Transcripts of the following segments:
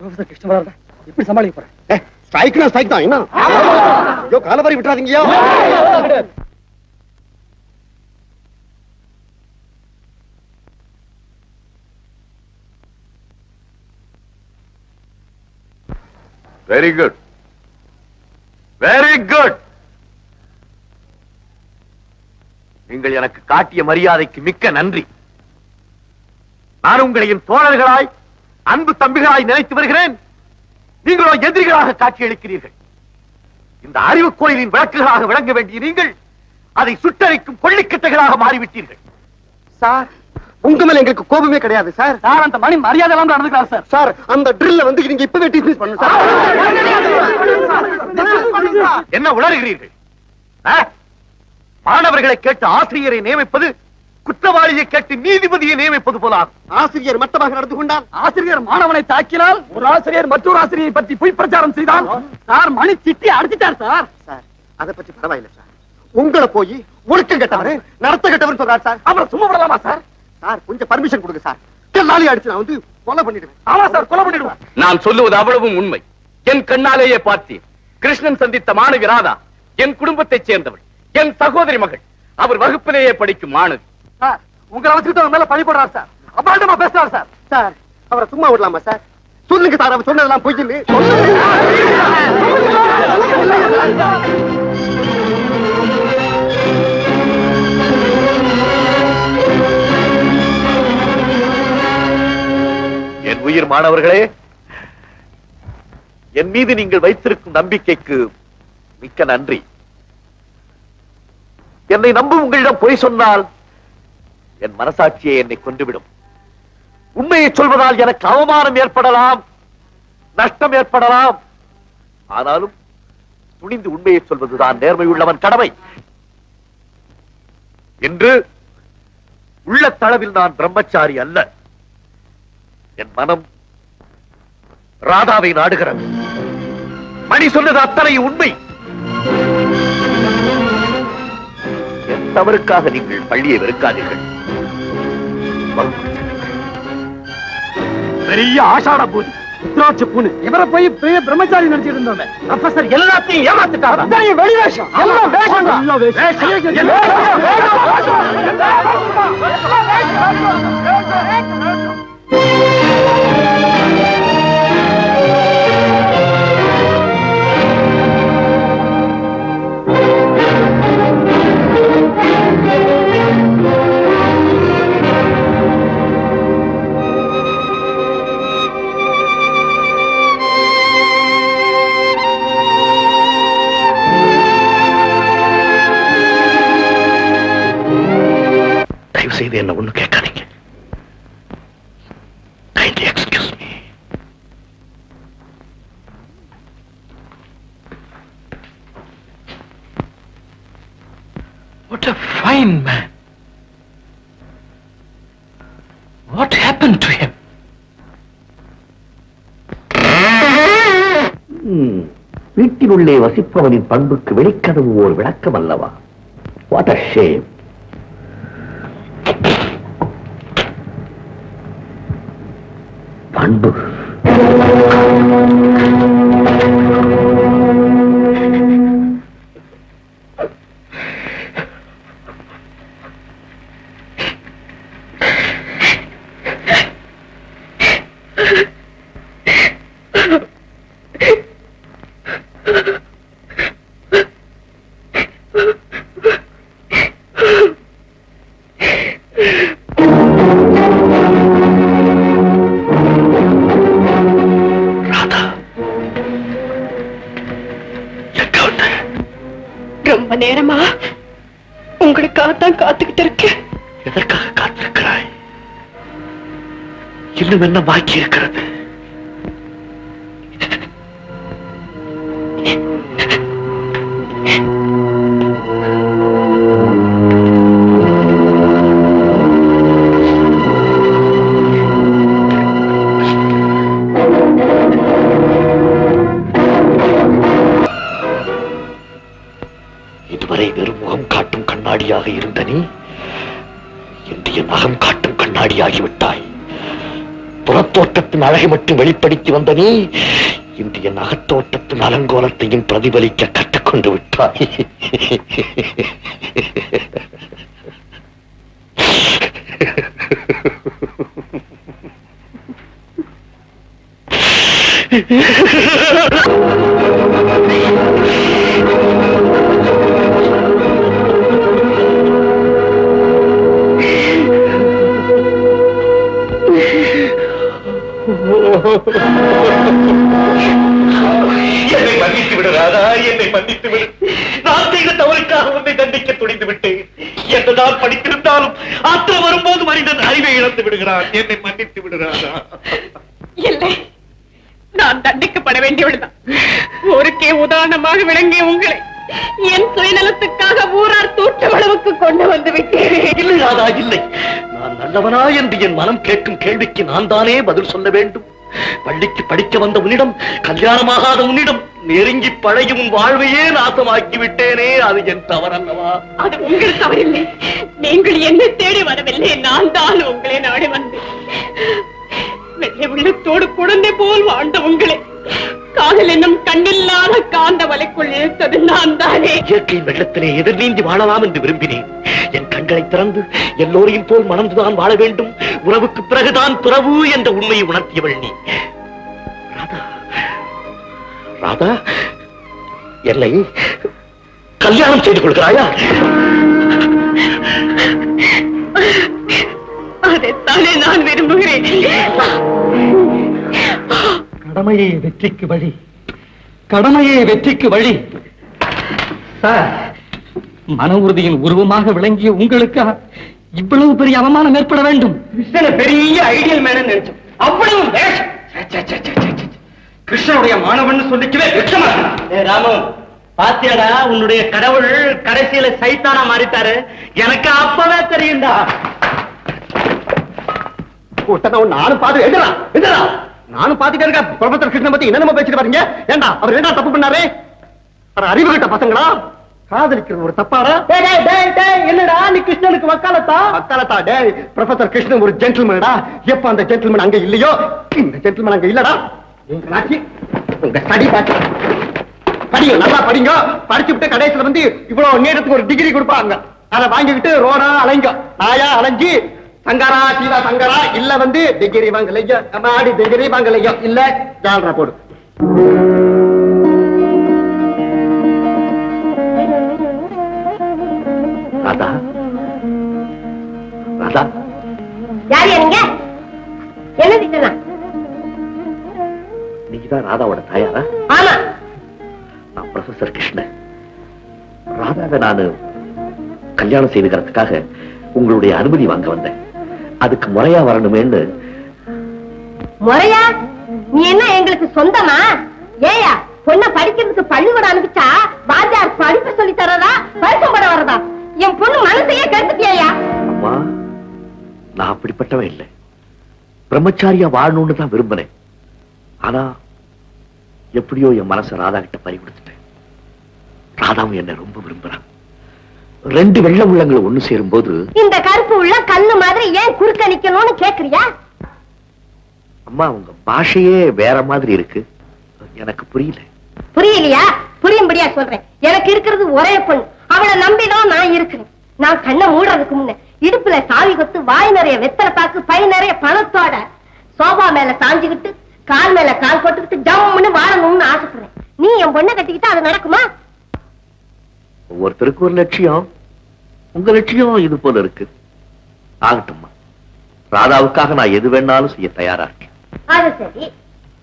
Professor கிருஷ்ணவரா எப்படி சமாளிக்க போறேன்? ஸ்ட்ரைக்னா ஸ்ட்ரைக் தான். என்ன ஐயோ, காலவரி விட்டுறாதீங்கயா. Very good, very good. நீங்கள் எனக்கு காட்டிய மரியாதைக்கு மிக்க நன்றி. நான் உங்களை என் தோழர்களாய், அன்பு தம்பிகளாய் நினைத்து வருகிறேன். நீங்களோ எதிரிகளாக காட்சியளிக்கிறீர்கள். இந்த அறிவு கோயிலின் விளக்குகளாக விளங்க வேண்டிய நீங்கள் அதை சுட்டரிக்கும் கொள்ளிக்கட்டைகளாக மாறிவிட்டீர்கள். சார், உங்க மேல எங்களுக்கு கோபமே கிடையாது சார். சார், அந்த மணி மரியாதை எல்லாம் நடந்துக்கிறார் சார். சார், அந்த ட்ரில்ல வந்து நீங்க இப்பவே டிஸ்மிஸ் பண்ணுங்க சார். என்ன உளறுகிறீர்கள்? மாணவர்களை கேட்டு ஆசிரியரை நியமிப்பது குற்றவாளியை கேட்டு நீதிபதியை நியமிப்பது போல. ஆசிரியர் மட்டமாக நடந்து கொண்டால், ஆசிரியர் மாணவனை தாக்கினால், ஒரு ஆசிரியர் மற்றொரு ஆசிரியை பற்றி பொய் பிரச்சாரம் செய்தால் சார் மணி திட்டி அடிச்சிட்டார் சார். சார், அதை பற்றி பரவாயில்லை சார். உங்களை போய் ஒழுக்கம் கெட்டவர், நடத்த கெட்டவர் சொல்றார் சார். அப்புறம் சும்மா விடலாமா சார்? சார், கொஞ்சம் பர்மிஷன் கொடுங்க சார். நாளை அடிச்சு நான் வந்து கொலை பண்ணிடுவேன். ஆமா சார், கொலை பண்ணிடுவேன். நான் சொல்லுவது அவ்வளவும் உண்மை. என் கண்ணாலேயே பார்த்தேன். கிருஷ்ணன் சந்தித்த மாணவி ராதா என் குடும்பத்தைச் சேர்ந்தவள், என் சகோதரி மகள். அவர் வகுப்பிலேயே படிக்கும் மாணவி. சார், உங்களை வச்சுட்டு அவர் மேல பழி போடுறார் சார். அபாண்டமா பேசுறார் சார். சார், அவரை சும்மா விடலாமா சார்? சொல்லுங்க சார், அவர் சொன்னதெல்லாம் பொய்ன்னு. என் உயிர் மாணவர்களே, என் மீது நீங்கள் வைத்திருக்கும் நம்பிக்கைக்கு மிக்க நன்றி. என்னை நம்பும் உங்களிடம் பொய் சொன்னால் என் மனசாட்சியை என்னை கொன்றுவிடும். உண்மையை சொல்வதால் எனக்கு அவமானம் ஏற்படலாம், நஷ்டம் ஏற்படலாம். ஆனாலும் துணிந்து உண்மையை சொல்வதுதான் நேர்மையுள்ளவன் கடமை. என்று உள்ளத்தளவில் நான் பிரம்மச்சாரி அல்ல. என் மனம் ராதாவை நாடுகிறது. மணி சொன்னது அத்தனை உண்மை. என் தவறுக்காக நீங்கள் பள்ளியை வெறுக்காதீர்கள். பெரிய ஆஷாட பூஜை, உத்ராட்ச பூனு, இவரை போய் பெரிய பிரம்மச்சாரி நினைச்சிட்டு இருந்தோம். ப்ரொஃபசர் எல்லாத்தையும் ஏமாத்துட்டாரா? வெளி வேஷம், எல்லாம் வேஷம் தான். செய்து என்ன ஒண்ணு கேட்காதீங்க. Kindly excuse me. What a fine man. What happened to him? வீட்டினுள்ளே வசிப்பவனின் பண்புக்கு வெளிக்கதவு ஓர் விளக்கம் அல்லவா? What a shame. பண்பு நேரமா உங்களுக்காகத்தான் காத்துக்கிட்டு இருக்கேன். எதற்காக காத்திருக்கிறாய்? இன்னும் என்ன பாக்கி இருக்கிறது? இதுவரை வெறும் முகம் காட்டும் கண்ணாடியாக இருந்த நீ இன்று என் அகம் காட்டும் கண்ணாடியாகிவிட்டாய். போ, புறத்தோட்டத்தின் அழகை மட்டும் வெளிப்படுத்தி வந்த நீ இன்று என் அகத்தோட்டத்தின் அலங்கோலத்தையும் பிரதிபலிக்க கற்றுக்கொண்டு விட்டாய். என்னை மன்னித்து விடு ராதா, என்னை மன்னித்து விடு. நான் செய்த தவறுக்காக உன்னை தண்டிக்க துணிந்து விட்டேன். என்னதான் படித்திருந்தாலும் ஆத்திரம் வரும்போது மனிதன் அறிவை இழந்து விடுகிறான். என்னை மன்னித்து விடு ராதா. இல்லை, நான் தண்டிக்கப்பட வேண்டியவள்தான். ஊருக்கே உதாரணமாக விளங்கிய உங்களை என் சுயநலத்துக்காக ஊரார் தூற்றும் அளவுக்கு கொண்டு வந்து விட்டேன். இல்லை ராதா, இல்லை. நான் நல்லவனா என்று என் மனம் கேட்கும் கேள்விக்கு நான் தானே பதில் சொல்ல வேண்டும். பள்ளிக்கு படிக்க வந்த உன்னிடம், கல்யாணமாகாத உன்னிடம் நெருங்கி பழகும் வாழ்வையே நாசமாக்கி விட்டேனே, அது என் தவறல்லவா? அது உங்கள் தவறில்லை. நீங்கள் என்னை தேடி வரவில்லை, நான் தான் உங்களை நாடி வந்தேன். வெள்ளை உள்ளத்தோடு குழந்தை போல் வாழ்ந்த உங்களை காதல் என்னும் கண்ணில்லாத காந்த வலைக்குள் இழுத்தது நான் தானே. இயற்கையின் வெள்ளத்திலே எதிர் நீந்தி வாழலாம் என்று விரும்பினேன். என் கண்களை திறந்து எல்லோரையும் போல் மணந்துதான் வாழ வேண்டும், உறவுக்கு பிறகுதான் துறவு என்ற உண்மையை உணர்த்தியவள் நீ. ராதா, ராதா, என்னை கல்யாணம் செய்து கொள்கிறாயா? அதைத்தானே நான் விரும்புகிறேன். கடமையே வெற்றிக்கு வழி, கடமையே வெற்றிக்கு வழி. சார், மன உறுதியின் உருவமாக விளங்கிய உங்களுக்கு இவ்வளவு பெரிய அவமானம் ஏற்பட வேண்டும்? கிருஷ்ணனை பெரிய ஐடியல் மேன் நினைச்சோம், அவ்வளவு வேஷம். கிருஷ்ணனுடைய மாணவன் சொல்லிக்கவே வெட்கமா. ராமு, பாத்தியாடா, உன்னுடைய கடவுள் கடைசியில சைத்தானா மாறிட்டாரு. எனக்கு அப்பவே தெரியும்டா. நானும் பாத்து எதிரா எதிரா நானும் பாத்துட்டே இருக்கேன். ப்ரொஃபசர் கிருஷ்ணன் பத்தி என்னென்ன பேசிட்டு பாருங்க. ஏண்டா அவர் என்ன தப்பு பண்ணாரு? அறிவு கிட்ட பசங்களா காதலிக்கிறது ஒரு தப்பாடா? என்னடா நீ கிருஷ்ணனுக்கு வக்காலத்தா? வக்காலத்தா? டேய், ப்ரொஃபசர் கிருஷ்ணன் ஒரு ஜென்டில்மேன்டா. எப்ப அந்த ஜென்டில்மேன் அங்க இல்லையோ, இந்த ஜென்டில்மேன் அங்க இல்லடா. உங்க ஸ்டடி பாத்து படிங்க, நல்லா படிங்க. படிச்சுட்டு கடைசியில வந்து இவ்வளவு நேரத்துக்கு ஒரு டிகிரி கொடுப்பாங்க. அதை வாங்கிக்கிட்டு ரோடா அலைங்க, நாயா அலைஞ்சி சங்கரா சீதா சங்கரா இல்ல வந்து டிகிரி வாங்கலையோ, மாடி டிகிரி வாங்கலையோ இல்ல ஜால்ரா போடு. ராதா, ராதா, யார் நீங்க? என்ன திட்டலாம்? நீதான் ராதாவோட தாயாரா? ஆமா, நான் ப்ரொஃபசர் கிருஷ்ணன். ராதாவை நானு கல்யாணம் செய்துக்கிறதுக்காக உங்களுடைய அனுமதி வாங்க வந்தேன். அதுக்கு முறையா வரணுமேன்னு. முறையா? நீ என்ன எங்களுக்கு சொந்தமா? ஏயா பொண்ண படிக்கிறதுக்கு பள்ளிக்கூடம் அனுப்பிச்சா வாத்தியார் படிப்பு சொல்லி தரதா, பரிசம் போட வரதா? என் பொண்ணு மனசையே கெடுத்துட்டியா? அம்மா, நான் அப்படிப்பட்டவன் இல்லை. பிரம்மச்சாரியா வாழணும்னு தான் விரும்பினேன். ஆனா எப்படியோ என் மனசை ராதா கிட்ட பறி கொடுத்துட்டேன். ராதாவும் என்ன ரொம்ப விரும்புறான். ரெண்டு வெள்ள உள்ளங்களை ஒண்ணு சேரும் போது இந்த கருப்பு உள்ள கல்லு மாதிரி ஏன் குறுக்க நிக்கணும்னு கேக்குறியா? அம்மா, உங்க பாஷையே வேற மாதிரி இருக்கு, எனக்கு புரியல. புரியலையா? புரியும்படியா சொல்றேன். எனக்கு இருக்கிறது ஒரே பொண்ணு, அவளை நம்பிதான் நான் இருக்கிறேன். நான் கண்ணை மூடுறதுக்கு முன்ன இடுப்புல சாவி கொத்து, வாய் நிறைய வெத்தலை பாக்கு, பை நிறைய பணத்தோட சோபா மேல சாஞ்சுக்கிட்டு கால் மேல கால் போட்டுக்கிட்டு ஜம்முன்னு வாழணும்னு ஆசைப்படுறேன். நீ என் பொண்ணை கட்டிக்கிட்டா அது நடக்குமா? ஒவ்வொருத்தருக்கு ஒரு லட்சியம். உங்க லட்சியம் இது போல இருக்கு. ஆகட்டும்மா, ராதாவுக்காக நான் எது வேணாலும் செய்ய தயாரா இருக்கேன். அது சரி,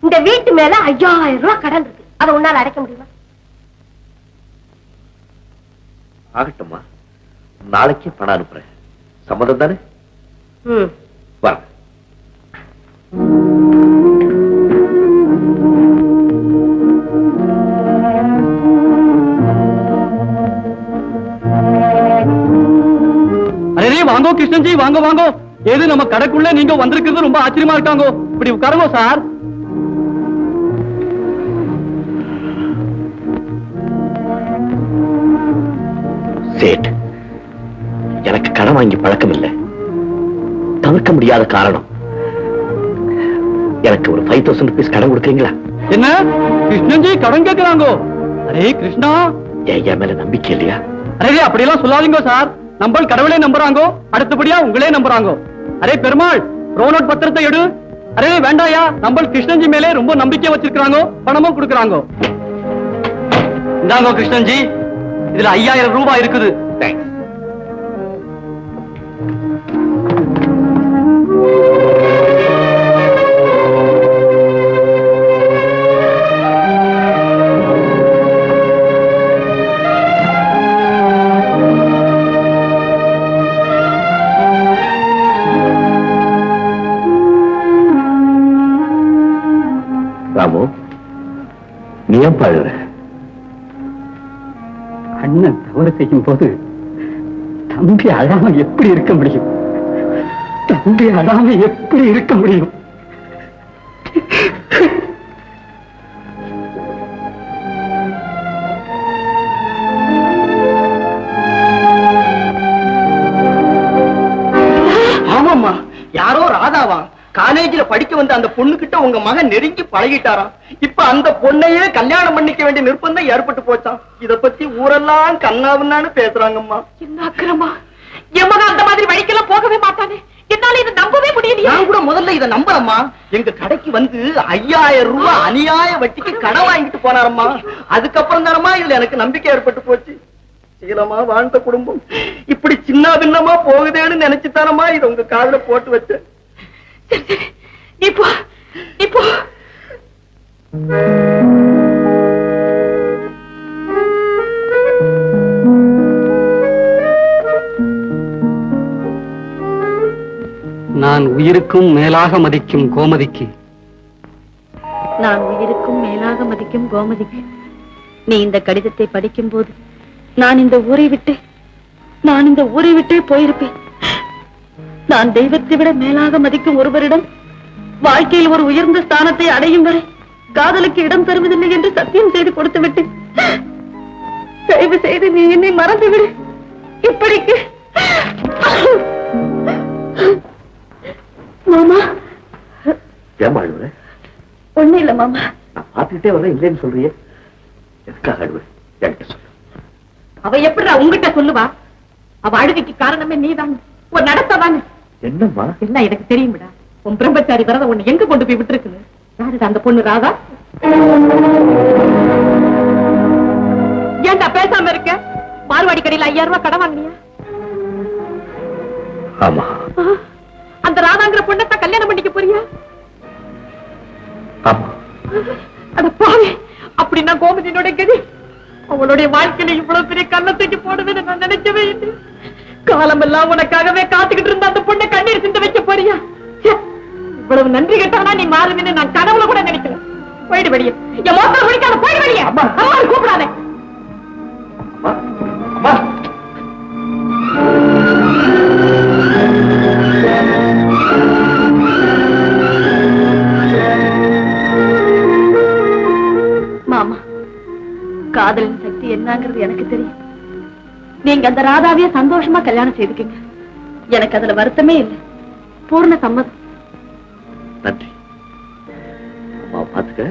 இந்த வீட்டு மேல 5000 ரூபாய் கடன் இருக்கு, அதை உன்னால அடைக்க முடியுமா? ஆகட்டும்மா, நாளைக்கே பணம் அனுப்புறேன். சம்மதம் தானே? வர. அரே வாங்கோ கிருஷ்ணன் ஜி, வாங்க வாங்கோ. ஏது நம்ம கடைக்குள்ள நீங்க வந்திருக்கிறது ரொம்ப ஆச்சரியமா இருக்காங்க. இப்படி உட்காருங்க சார். சேட், எனக்கு கடன் வாங்கி பழக்கம் இல்லை. தவிர்க்க முடியாத காரணம். எனக்கு ஒரு 5000 ரூபீஸ் கடன் கொடுக்குறீங்களா? என்ன கிருஷ்ணன்ஜி கடன் கேட்கிறாங்கோ? அரே கிருஷ்ணா, என் மேல நம்பிக்கை இல்லையா? அரே அப்படியெல்லாம் சொல்லாதீங்க சார். நம்ம கடவுளே நம்புறாங்கோ, அடுத்தபடியா உங்களே நம்புறாங்கோ. அரே பெருமாள், ரோனோட் பத்திரத்தை எடு. அரே வேண்டாயா, நம்ம கிருஷ்ணன்ஜி மேலே ரொம்ப நம்பிக்கை வச்சிருக்காங்க, பணமும் கொடுக்கறாங்க. இந்தாங்கோ கிருஷ்ணன்ஜி, இதுல 5000 ரூபாய் இருக்குது. தேங்க்ஸ். ராமு, நீ ஏன் பாடுற? அண்ணன் தவறு செய்யும் போது தம்பி அழாம எப்படி இருக்க முடியும்? தம்பி அழாம எப்படி இருக்க முடியும்? ஆமாம்மா, யாரோ ராதாவா காலேஜ்ல படிக்க வந்த அந்த பொண்ணு கிட்ட உங்க மகன் நெருங்கி பழகிட்டாராம். இப்ப அந்த பொண்ணையே கல்யாணம் பண்ணிக்க வேண்டிய நிர்பந்தம் ஏற்பட்டு போச்சாம். இத பத்தி ஊரெல்லாம் கண்ணாவுன்னு பேசுறாங்கம்மா. என்ன அக்கிரமா! என் மகன் அந்த மாதிரி வழிக்கெல்லாம் போகவே மாட்டானே. என்னால இதை நம்பவே முடியலையே. நான் கூட முதல்ல இத நம்புறேம்மா. எங்க கடைக்கு வந்து 5000 ரூபாய் அநியாய வட்டிக்கு கடன் வாங்கிட்டு போனாரம்மா. அதுக்கப்புறம் தானம்மா இதுல எனக்கு நம்பிக்கை ஏற்பட்டு போச்சு. சீலமா வாழ்ந்த குடும்பம் இப்படி சின்ன பின்னமா போகுதேன்னு நினைச்சுத்தானம்மா இதை உங்க காதுல போட்டு வச்சேன். சரி சரி, நீ போ, நீ போ. நான் உயிருக்கும் மேலாக மதிக்கும் கோமதிக்கு, நான் உயிருக்கும் மேலாக மதிக்கும் கோமதிக்கு, நீ இந்த கடிதத்தை படிக்கும் போது நான் இந்த ஊரை விட்டே போயிருப்பேன். நான் தெய்வத்தை விட மேலாக மதிக்கும் ஒருவரிடம் வாழ்க்கையில் ஒரு உயர்ந்த ஸ்தானத்தை அடையும் வரை காதலுக்கு இடம் தருவதில்லை என்று சத்தியம் செய்து கொடுத்து விட்டு, தயவு செய்து நீ என்னை மறந்துவிடு. இப்படிக்கு மாமா. ஏன் அழுவுற? ஒண்ணு இல்ல மாமா. நான் பார்த்துக்கிட்டே வரேன், இல்லைன்னு சொல்றியே, எதுக்காக அழுவுற? என்கிட்ட சொல்லு. அவ எப்படிடா உங்ககிட்ட சொல்லுவா? அவ அழுகைக்கு காரணமே நீதான், ஒரு நடத்ததானே. என்னம்மா? எல்லாம் எனக்கு தெரியும்டா. உன் பிரம்மச்சாரி வரத உன்னை எங்க கொண்டு போய் விட்டுருக்குன்னு. யாருடா அந்த பொண்ணு? ராதா. ஏன்டா பேசாம இருக்க? மார்வாடி கடையில 5000 ரூபாய் கடன் வாங்கினியா? ஆமா. அந்த ராதாங்கிற பொண்ணை கல்யாணம் பண்ணிக்க போறியா? ஆமா. அட பாவி, அப்படின்னா கோமதியோட கதி. அவளுடைய வாழ்க்கையில இவ்வளவு பெரிய கள்ளத்துக்கு போடுவேன்னு நான் நினைக்கவே இல்லை. காலம் எல்லாம் உனக்காகவே காத்துக்கிட்டு இருந்த அந்த பொண்ணை கண்ணீர் சிந்த வைக்க போறியா? இவ்வளவு நன்றி கேட்டானா நீ மாறுவேன்னு நான் கனவுல கூட நினைக்கல. போயிடு வெளியே, என் மோசம் முடிக்காத, போயிடு வெளியே. அம்மா கூப்பிடாதே. மாமா, காதலின் சக்தி என்னங்கிறது எனக்கு தெரியும். நீங்க அந்த ராதாவையே சந்தோஷமா கல்யாணம் செய்துக்கீங்க. எனக்கு அதுல வருத்தமே இல்லை. பூர்ண சம்மதம். நன்றி. அம்மா பாத்துக்க.